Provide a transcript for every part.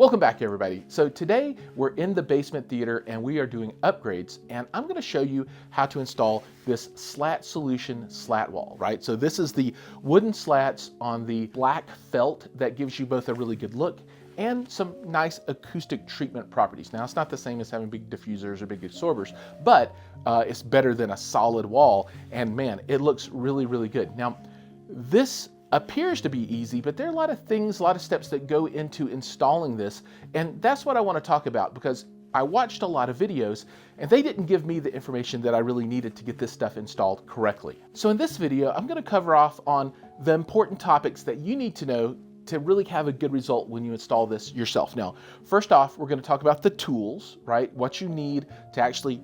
Welcome back, everybody. So today we're in the basement theater and we are doing upgrades, and I'm going to show you how to install this SlatSolution slat wall, right? So this is the wooden slats on the black felt that gives you both a really good look and some nice acoustic treatment properties. Now, it's not the same as having big diffusers or big absorbers, but it's better than a solid wall, and man, it looks really, really good. Now, this appears to be easy, but there are a lot of things, a lot of steps that go into installing this, and that's what I want to talk about, because I watched a lot of videos and they didn't give me the information that I really needed to get this stuff installed correctly. So in this video, I'm going to cover off on the important topics that you need to know to really have a good result when you install this yourself. Now, first off, we're going to talk about the tools, right? What you need to actually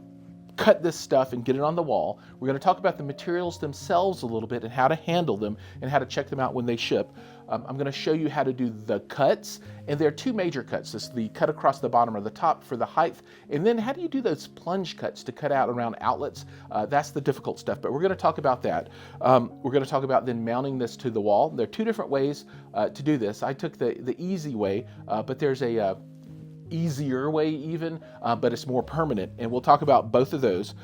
cut this stuff and get it on the wall. We're going to talk about the materials themselves a little bit and how to handle them and how to check them out when they ship. I'm going to show you how to do the cuts, and there are two major cuts. This is the cut across the bottom or the top for the height, and then how do you do those plunge cuts to cut out around outlets? That's the difficult stuff, but we're going to talk about that. We're going to talk about then mounting this to the wall. There are two different ways to do this. I took the easy way, but there's a easier way even, but it's more permanent, and we'll talk about both of those.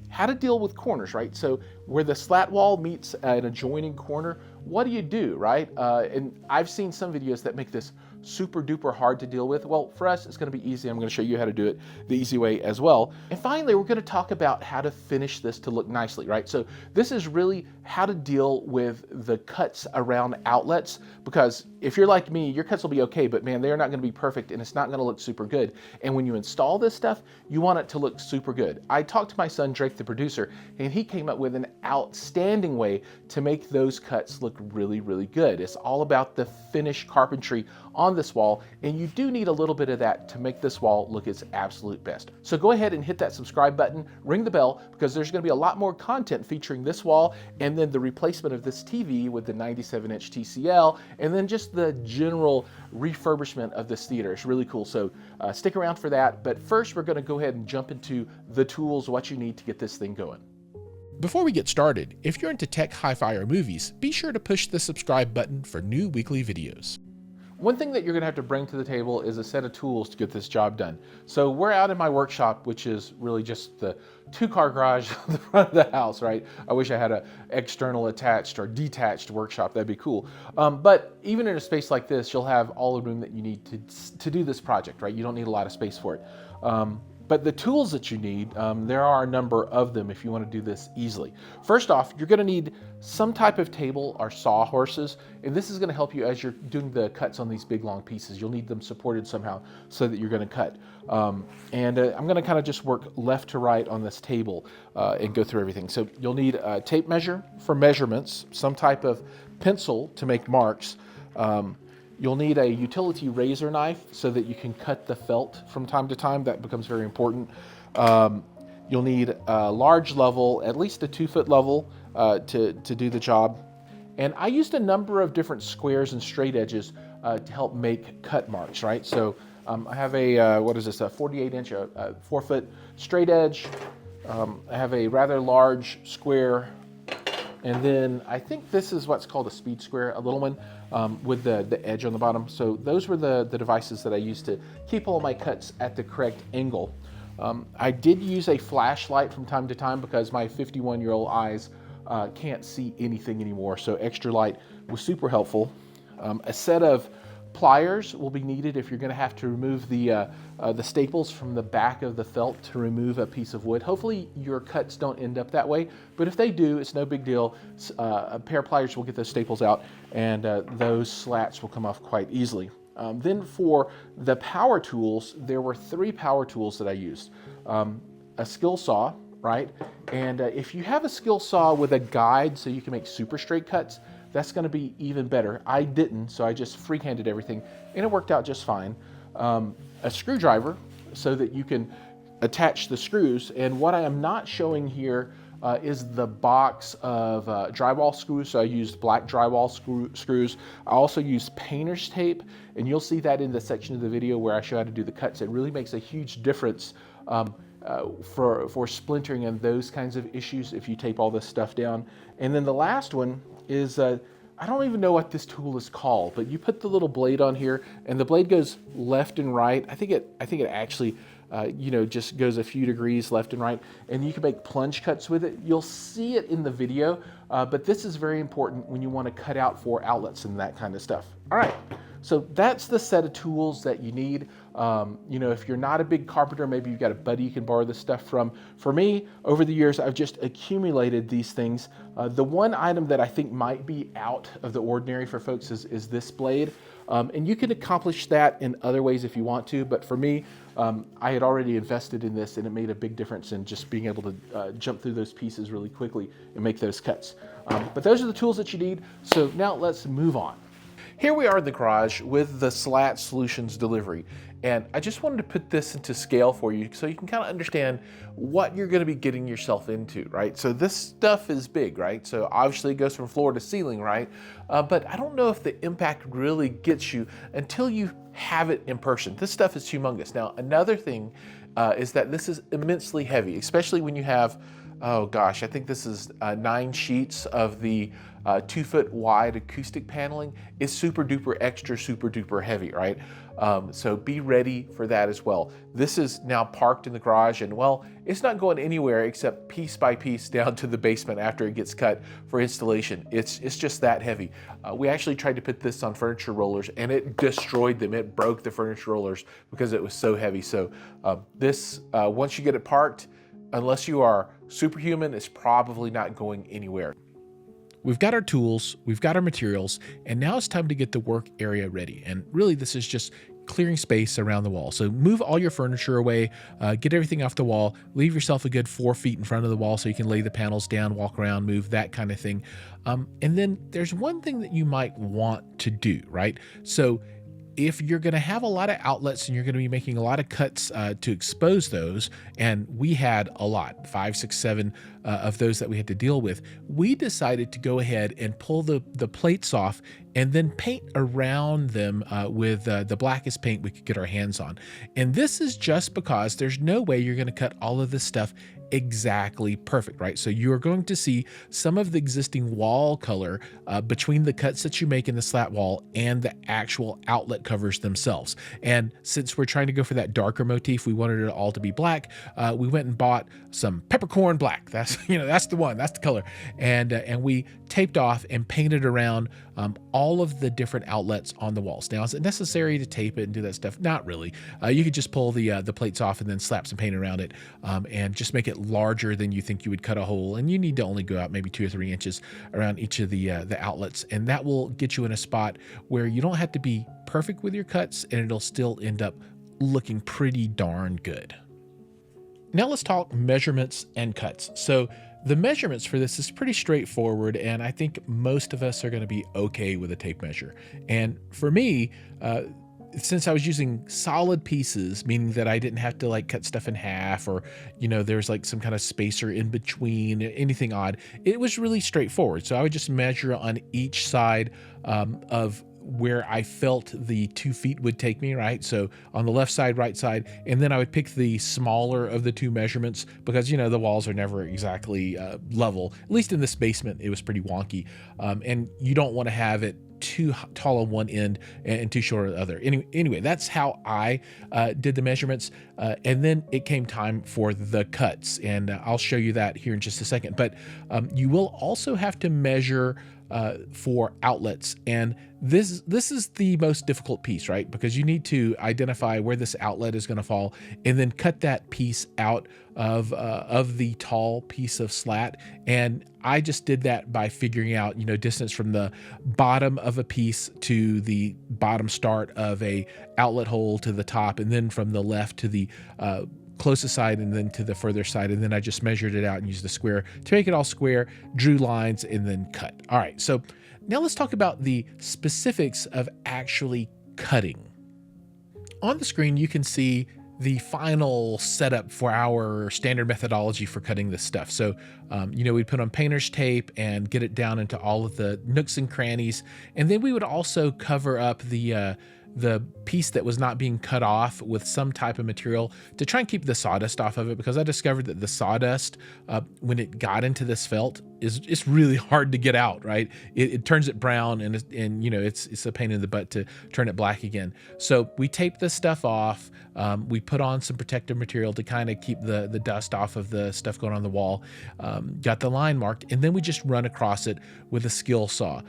How to deal with corners, right? So where the slat wall meets an adjoining corner, what do, right? And I've seen some videos that make this super duper hard to deal with. Well, for us, it's going to be easy. I'm going to show you how to do it the easy way as well. And finally, we're going to talk about how to finish this to look nicely, right? So this is really how to deal with the cuts around outlets, because if you're like me, your cuts will be okay, but man, they're not going to be perfect and it's not going to look super good. And when you install this stuff, you want it to look super good. I talked to my son, Drake, the producer, and he came up with an outstanding way to make those cuts look really, really good. It's all about the finish carpentry on this wall, and you do need a little bit of that to make this wall look its absolute best. So go ahead and hit that subscribe button, ring the bell, because there's going to be a lot more content featuring this wall and then the replacement of this TV with the 97-inch TCL, and then just the general refurbishment of this theater. It's really cool, so stick around for that. But first, we're going to go ahead and jump into the tools, what you need to get this thing going. Before we get started, if you're into tech, hi-fi, or movies, be sure to push the subscribe button for new weekly videos. One thing that you're going to have to bring to the table is a set of tools to get this job done. So we're out in my workshop, which is really just the two-car garage on the front of the house, right? I wish I had an external attached or detached workshop. That'd be cool. But even in a space like this, you'll have all the room that you need to do this project, right? You don't need a lot of space for it. But the tools that you need, there are a number of them if you want to do this easily. First off, you're going to need some type of table or sawhorses, and this is going to help you as you're doing the cuts on these big long pieces. You'll need them supported somehow so that you're going to cut. I'm going to kind of just work left to right on this table and go through everything. So you'll need a tape measure for measurements, some type of pencil to make marks. You'll need a utility razor knife so that you can cut the felt from time to time. That becomes very important. You'll need a large level, at least a 2-foot level, to do the job. And I used a number of different squares and straight edges to help make cut marks, right? So I have a, what is this, a 48-inch, 4-foot straight edge. I have a rather large square, and then I think this is what's called a speed square, a little one with the edge on the bottom. So those were the devices that I used to keep all my cuts at the correct angle. I did use a flashlight from time to time because my 51-year-old eyes can't see anything anymore. So extra light was super helpful. A set of pliers will be needed if you're going to have to remove the staples from the back of the felt to remove a piece of wood. Hopefully your cuts don't end up that way, but if they do, it's no big deal. A pair of pliers will get those staples out, and those slats will come off quite easily. Then for the power tools, there were 3 power tools that I used. A skill saw, right? And if you have a skill saw with a guide so you can make super straight cuts, that's going to be even better. I didn't, so I just freehanded everything, and it worked out just fine. A screwdriver so that you can attach the screws, and what I am not showing here is the box of drywall screws. So I used black drywall screws. I also used painter's tape, and you'll see that in the section of the video where I show how to do the cuts. It really makes a huge difference for splintering and those kinds of issues if you tape all this stuff down. And then the last one is I I don't even know what this tool is called, but you put the little blade on here and the blade goes left and right. I think it actually, just goes a few degrees left and right, and you can make plunge cuts with it. You'll see it in the video, but this is very important when you want to cut out for outlets and that kind of stuff. All right, so that's the set of tools that you need. If you're not a big carpenter, maybe you've got a buddy you can borrow this stuff from. For me, over the years, I've just accumulated these things. The one item that I think might be out of the ordinary for folks is this blade. And you can accomplish that in other ways if you want to, but for me, I had already invested in this and it made a big difference in just being able to jump through those pieces really quickly and make those cuts. But those are the tools that you need. So now let's move on. Here we are in the garage with the SlatSolutions delivery. And I just wanted to put this into scale for you so you can kind of understand what you're going to be getting yourself into, right? So this stuff is big, right? So obviously it goes from floor to ceiling, right? But I don't know if the impact really gets you until you have it in person. This stuff is humongous. Now, another thing is that this is immensely heavy, especially when you have, oh gosh, I think this is 9 sheets of the 2-foot wide acoustic paneling. Is super duper extra super duper heavy, right? So be ready for that as well. This is now parked in the garage and well, it's not going anywhere except piece by piece down to the basement after it gets cut for installation. It's just that heavy. We actually tried to put this on furniture rollers and it destroyed them. It broke the furniture rollers because it was so heavy. So once you get it parked, unless you are superhuman, it's probably not going anywhere. We've got our tools, we've got our materials, and now it's time to get the work area ready. And really this is just clearing space around the wall. So move all your furniture away, get everything off the wall, leave yourself a good 4 feet in front of the wall so you can lay the panels down, walk around, move, that kind of thing. And then there's one thing that you might want to do, right? So if you're going to have a lot of outlets and you're going to be making a lot of cuts to expose those, and we had a lot, 5, 6, 7 of those that we had to deal with, we decided to go ahead and pull the plates off and then paint around them with the blackest paint we could get our hands on. And this is just because there's no way you're going to cut all of this stuff exactly perfect, right? So you're going to see some of the existing wall color between the cuts that you make in the slat wall and the actual outlet covers themselves. And since we're trying to go for that darker motif, we wanted it all to be black. We went and bought some peppercorn black. That's the one, that's the color. And we taped off and painted around all of the different outlets on the walls. Now, is it necessary to tape it and do that stuff? Not really. You could just pull the plates off and then slap some paint around it and just make it larger than you think you would cut a hole. And you need to only go out maybe 2 or 3 inches around each of the outlets. And that will get you in a spot where you don't have to be perfect with your cuts and it'll still end up looking pretty darn good. Now let's talk measurements and cuts. So the measurements for this is pretty straightforward, and I think most of us are going to be okay with a tape measure. And for me, since I was using solid pieces, meaning that I didn't have to like cut stuff in half or, there's like some kind of spacer in between, anything odd, it was really straightforward. So I would just measure on each side of where I felt the 2 feet would take me, right? So on the left side, right side, and then I would pick the smaller of the 2 measurements because, the walls are never exactly level. At least in this basement, it was pretty wonky. And you don't want to have it too tall on one end and too short on the other. Anyway, that's how I did the measurements. And then it came time for the cuts. And I'll show you that here in just a second. But you will also have to measure for outlets. And this is the most difficult piece, right? Because you need to identify where this outlet is going to fall and then cut that piece out of the tall piece of slat. And I just did that by figuring out, distance from the bottom of a piece to the bottom start of a outlet hole to the top, and then from the left to the closest side and then to the further side. And then I just measured it out and used the square to make it all square, drew lines, and then cut. All right, so now let's talk about the specifics of actually cutting. On the screen, you can see the final setup for our standard methodology for cutting this stuff. So, we'd put on painter's tape and get it down into all of the nooks and crannies. And then we would also cover up the piece that was not being cut off with some type of material to try and keep the sawdust off of it, because I discovered that the sawdust, when it got into this felt, it's really hard to get out, right? It turns it brown, and it's a pain in the butt to turn it black again. So we tape this stuff off. We put on some protective material to kind of keep the dust off of the stuff going on the wall. Got the line marked, and then we just run across it with a skill saw.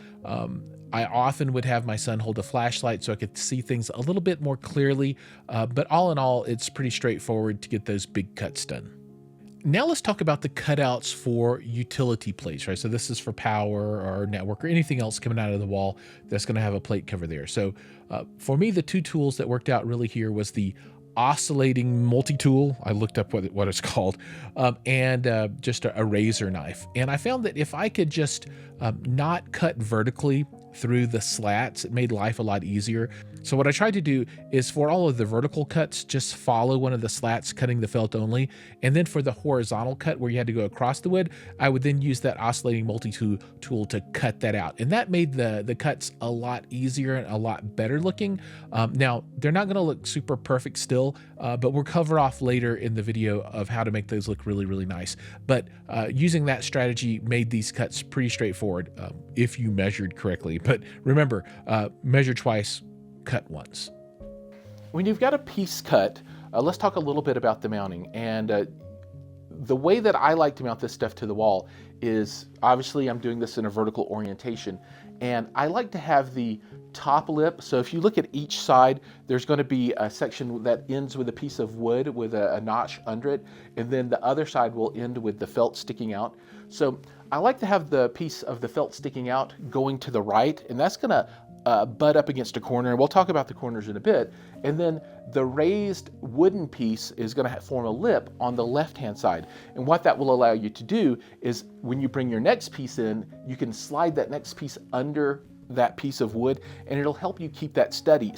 I often would have my son hold a flashlight so I could see things a little bit more clearly, but all in all, it's pretty straightforward to get those big cuts done. Now let's talk about the cutouts for utility plates, right? So this is for power or network or anything else coming out of the wall that's going to have a plate cover there. So for me, the two tools that worked out really here was the oscillating multi-tool. I looked up what it's called, and just a razor knife. And I found that if I could just not cut vertically through the slats, it made life a lot easier. So what I tried to do is for all of the vertical cuts, just follow one of the slats, cutting the felt only. And then for the horizontal cut where you had to go across the wood, I would then use that oscillating multi-tool to cut that out. And that made the cuts a lot easier and a lot better looking. Now, they're not gonna look super perfect still, but we'll cover off later in the video of how to make those look really, really nice. But using that strategy made these cuts pretty straightforward if you measured correctly. But remember, measure twice, cut once. When you've got a piece cut, let's talk a little bit about the mounting. And the way that I like to mount this stuff to the wall is, obviously I'm doing this in a vertical orientation, and I like to have the top lip. So if you look at each side, there's going to be a section that ends with a piece of wood with a notch under it, and then the other side will end with the felt sticking out. So I like to have the piece of the felt sticking out going to the right, and that's going to butt up against a corner, and we'll talk about the corners in a bit. And then the raised wooden piece is going to form a lip on the left-hand side. And what that will allow you to do is when you bring your next piece in, you can slide that next piece under that piece of wood, and it'll help you keep that steady.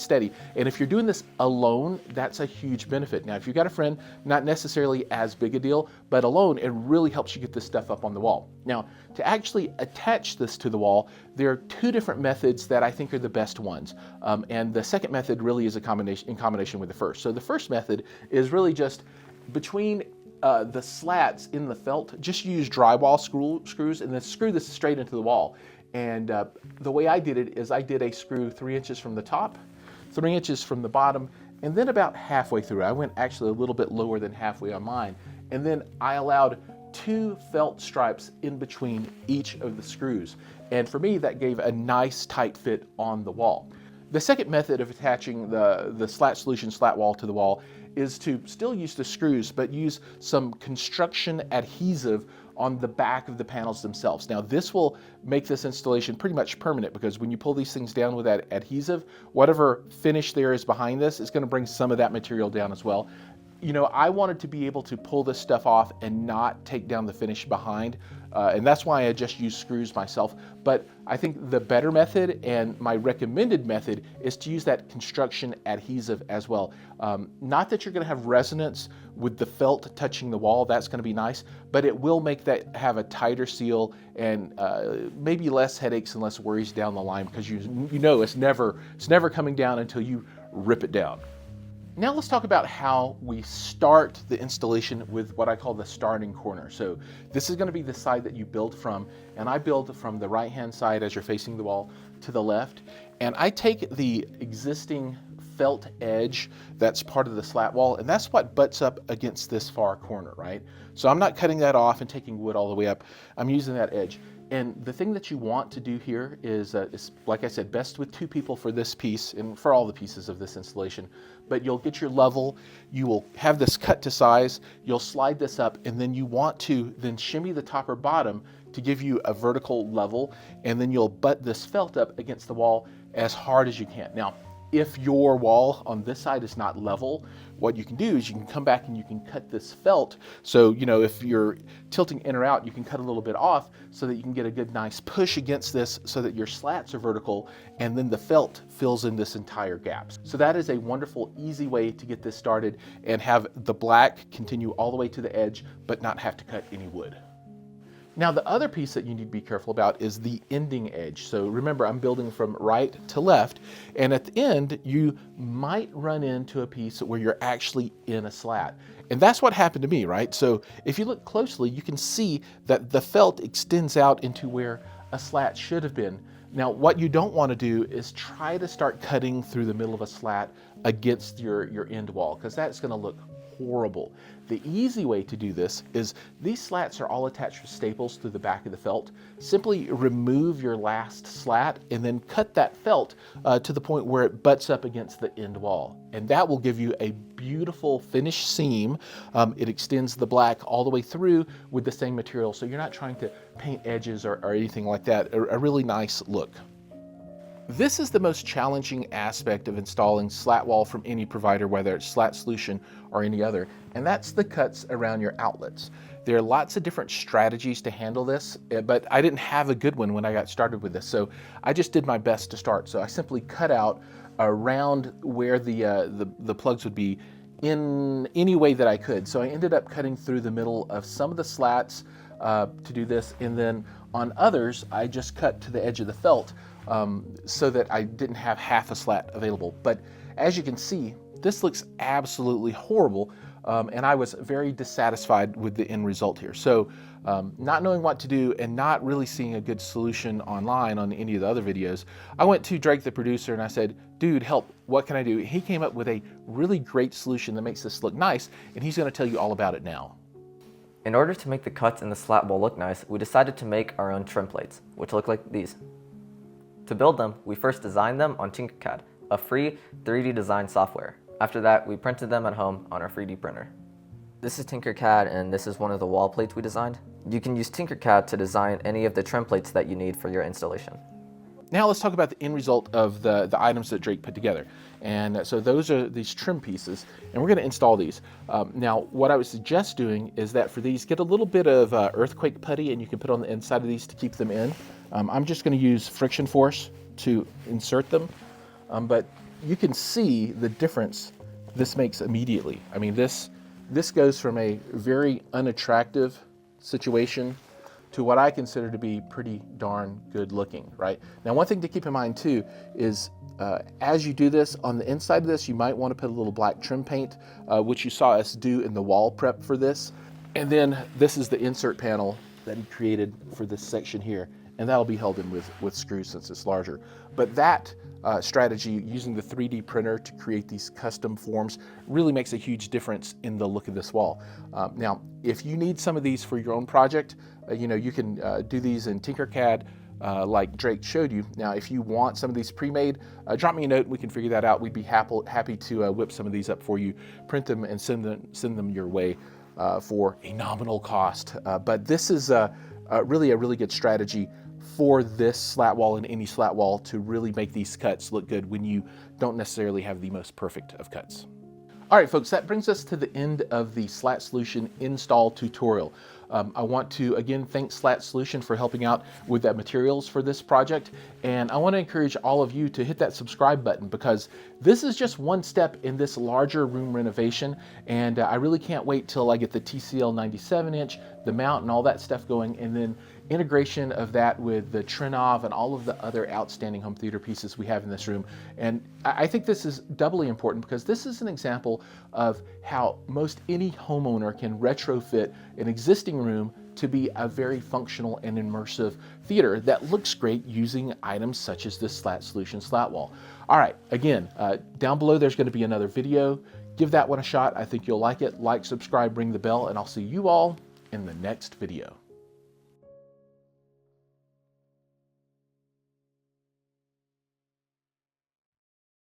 And if you're doing this alone, that's a huge benefit. Now, if you've got a friend, not necessarily as big a deal, but alone, it really helps you get this stuff up on the wall. Now, to actually attach this to the wall, there are two different methods that I think are the best ones. And the second method really is in combination with the first. So the first method is really just between the slats in the felt, just use drywall screws and then screw this straight into the wall. And the way I did it is I did a screw 3 inches from the top, 3 inches from the bottom, and then about halfway through. I went actually a little bit lower than halfway on mine. And then I allowed 2 felt stripes in between each of the screws. And for me, that gave a nice tight fit on the wall. The second method of attaching the SlatSolution slat wall to the wall is to still use the screws, but use some construction adhesive on the back of the panels themselves. Now, this will make this installation pretty much permanent, because when you pull these things down with that adhesive, whatever finish there is behind this is going to bring some of that material down as well. You know, I wanted to be able to pull this stuff off and not take down the finish behind, and that's why I just use screws myself. But I think the better method and my recommended method is to use that construction adhesive as well. Not that you're going to have resonance with the felt touching the wall, that's going to be nice, but it will make that have a tighter seal and maybe less headaches and less worries down the line, because you know it's never coming down until you rip it down. Now let's talk about how we start the installation with what I call the starting corner. So this is going to be the side that you build from, and I build from the right-hand side as you're facing the wall to the left. And I take the existing felt edge that's part of the slat wall, and that's what butts up against this far corner, right? So I'm not cutting that off and taking wood all the way up. I'm using that edge. And the thing that you want to do here is like I said, best with 2 people for this piece and for all the pieces of this installation. But you'll get your level, you will have this cut to size, you'll slide this up, and then you want to then shimmy the top or bottom to give you a vertical level, and then you'll butt this felt up against the wall as hard as you can. Now, if your wall on this side is not level, what you can do is you can come back and you can cut this felt. So, you know, if you're tilting in or out, you can cut a little bit off so that you can get a good nice push against this so that your slats are vertical, and then the felt fills in this entire gap. So that is a wonderful, easy way to get this started and have the black continue all the way to the edge, but not have to cut any wood. Now, the other piece that you need to be careful about is the ending edge. So remember, I'm building from right to left, and at the end, you might run into a piece where you're actually in a slat. And that's what happened to me, right? So if you look closely, you can see that the felt extends out into where a slat should have been. Now, what you don't want to do is try to start cutting through the middle of a slat against your end wall, because that's going to look horrible. The easy way to do this is these slats are all attached with staples through the back of the felt. Simply remove your last slat and then cut that felt to the point where it butts up against the end wall. And that will give you a beautiful finished seam. It extends the black all the way through with the same material, so you're not trying to paint edges or anything like that. A really nice look. This is the most challenging aspect of installing slat wall from any provider, whether it's SlatSolution or any other, and that's the cuts around your outlets. There are lots of different strategies to handle this, but I didn't have a good one when I got started with this, so I just did my best to start. So I simply cut out around where the plugs would be in any way that I could. So I ended up cutting through the middle of some of the slats to do this, and then on others, I just cut to the edge of the felt so that I didn't have half a slat available. But as you can see, this looks absolutely horrible, and I was very dissatisfied with the end result here. So not knowing what to do and not really seeing a good solution online on any of the other videos, I went to Drake, the producer, and I said, dude, help, what can I do? He came up with a really great solution that makes this look nice, and he's gonna tell you all about it now. In order to make the cuts in the slat wall look nice, we decided to make our own trim plates, which look like these. To build them, we first designed them on Tinkercad, a free 3D design software. After that, we printed them at home on our 3D printer. This is Tinkercad, and this is one of the wall plates we designed. You can use Tinkercad to design any of the trim plates that you need for your installation. Now let's talk about the end result of the items that Drake put together. And so those are these trim pieces, and we're going to install these. Now, what I would suggest doing is that for these, get a little bit of earthquake putty, and you can put on the inside of these to keep them in. I'm just going to use friction force to insert them, but you can see the difference this makes immediately. I mean, this goes from a very unattractive situation to what I consider to be pretty darn good looking, right? Now, one thing to keep in mind too is as you do this, on the inside of this, you might want to put a little black trim paint, which you saw us do in the wall prep for this. And then this is the insert panel that he created for this section here, and that'll be held in with screws since it's larger. But that strategy, using the 3D printer to create these custom forms, really makes a huge difference in the look of this wall. Now, if you need some of these for your own project, you can do these in Tinkercad like Drake showed you. Now, if you want some of these pre-made, drop me a note and we can figure that out. We'd be happy to whip some of these up for you, print them, and send them your way for a nominal cost. But this is really a really good strategy for this slat wall and any slat wall to really make these cuts look good when you don't necessarily have the most perfect of cuts. All right, folks, that brings us to the end of the SlatSolution install tutorial. I want to, again, thank SlatSolution for helping out with that materials for this project. And I want to encourage all of you to hit that subscribe button, because this is just one step in this larger room renovation. And I really can't wait till I get the TCL 97-inch, the mount and all that stuff going, and then integration of that with the Trinov and all of the other outstanding home theater pieces we have in this room. And I think this is doubly important because this is an example of how most any homeowner can retrofit an existing room to be a very functional and immersive theater that looks great using items such as this SlatSolution slat wall. All right, again, down below there's going to be another video. Give that one a shot. I think you'll like it. Like, subscribe, ring the bell, and I'll see you all in the next video.